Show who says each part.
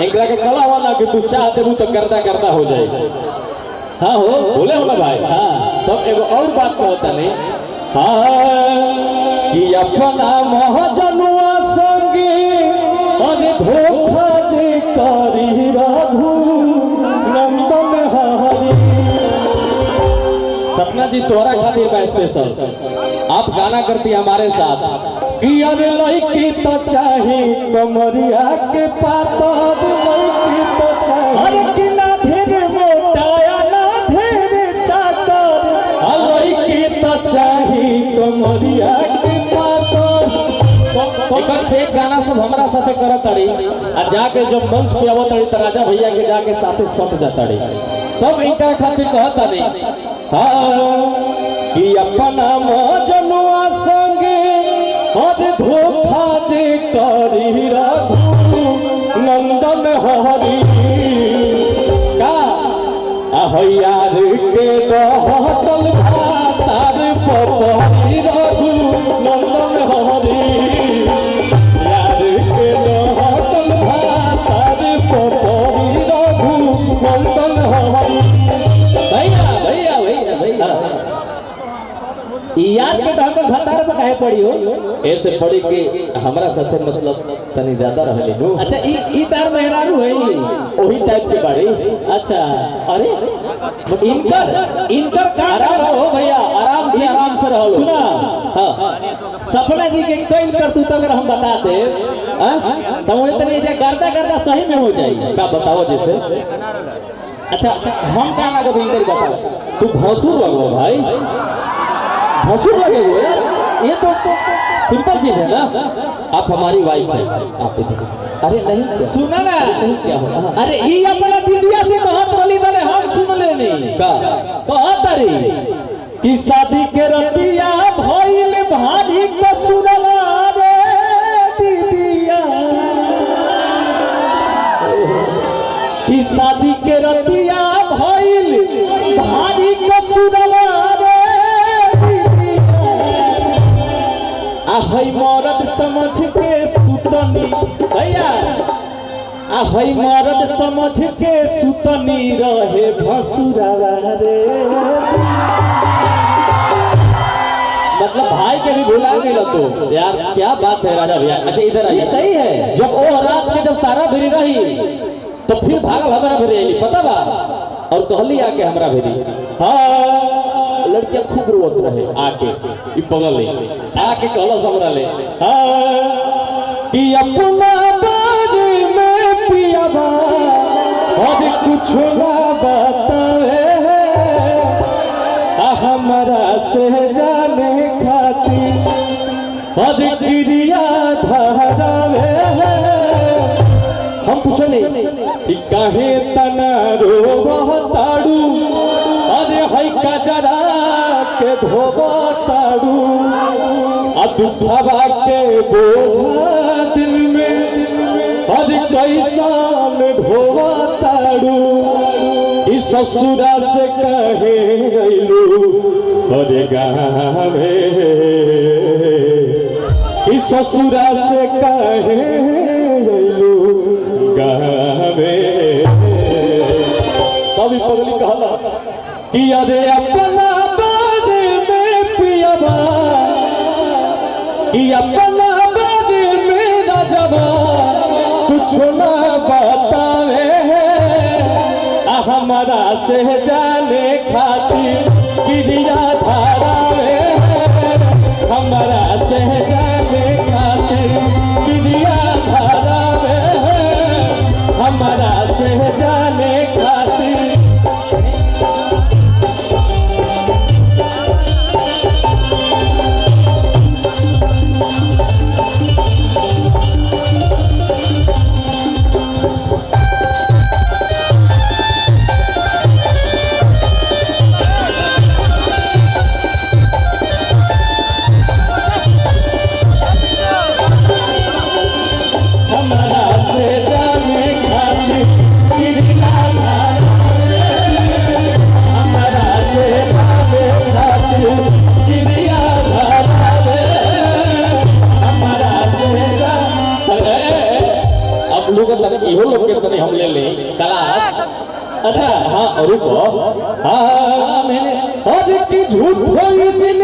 Speaker 1: एक के कला वाला कि तू चाह देबू तो करता करता हो जाए। हाँ हो बोले हो ना भाई। हाँ तब एगो और बात कहता नहीं। हाँ कि अपना महाजनुआ संगे अरे धोखा जे करी रघु नंदन हरि। सपना जी तोरा खातिर बा स्पेशल। आप गाना करती हमारे साथ कि अरे लड़की तो चाहे कमरिया के पातर लड़की तो चाहे अरे कि ना ढेर मोटाया ना ढेर चाकर लड़की तो चाहे कमरिया के पातर। एक से एक गाना सब हमारा साथे करत ताड़ी आ जाके जब मंच पे आवत ताड़ी त राजा भैया के जाके साथे सट जाताड़ी तब इनका खातिर कहता नहीं। हाँ कि अपना मजनुआ संगे अरे धोखा जे करी रघु नंदन हरि। का यार के रहतल भातार पपरी रघु नंदन हरि। यार के रहतल भातार पपरी रघु नंदन हरि। भैया भैया भैया भैया याद के ढाकर भंडार पे काहे पड़ी हो ऐसे पड़ी कि हमरा साथे मतलब तनी ज्यादा रहले नु। अच्छा ई तार मेहरारू है ओही टाइप के बाड़ी। अच्छा अरे इनकर का आराम रहो भैया आराम से रहो। सुना हां सपना जी के कोई करतूत अगर हम बता दे तो वो तनी जे करता सही में हो जाए। का बताओ जैसे। अच्छा हम का लगो इनकर बताओ। तू भौसुर लगो भाई भौसुर लगे हुए यार ये तो सिंपल चीज है ना। आप हमारी वाइफ है आप अरे नहीं सुना ना नहीं क्या होगा। अरे ये अपना दिदिया से कहत रही वाले हम सुन लेनी का कहत रही कि शादी के रतिया भइल भारी कसुरला रे दिदिया कि शादी के रतिया भइल भारी कसुरला हई मरद समझ के सुतनी भैया हई मरद समझ के सुतनी रहे भसुरावा रे। मतलब भाई के भी भुला गई तो यार क्या बात है राजा भैया। अच्छा इधर आइए सही है जब वो रात के जब तारा भिरी रही तो फिर भागल हमारा भिरी पता बा और तोहली आके हमरा भिरी। हाँ लड़कियां खूब रोत रहे आके बगल आके कहला हमरा ले कि अपना बारे में पियाबा अब कुछ ना बतावे हमरा से जाने खातिर अब क्रिया धरावे। हम पूछने कि काहे तना रोवताड़ू अरे हई कजरा के धोबताड़ू आ दुखवा के बोझा दिल में अरे कैसान ढोबताड़ू ई ससुरा से कहे गइलू अरे गावे ई ससुरा से कहे गइलू गावे। कभी पगली कहला कि अरे अपना बारे में पियाबा कि अपना बारे में राजबा कुछ ना बतावे हमारा से जाने खातिर क्रिया धरावे हमारा से जाने खातिर क्रिया धरावे हमारा से जाने खातिर। लोग तक इहो लोग के तने हम ले ले क्लास। अच्छा हाँ और को हाँ मैंने और की झूठ होई जिन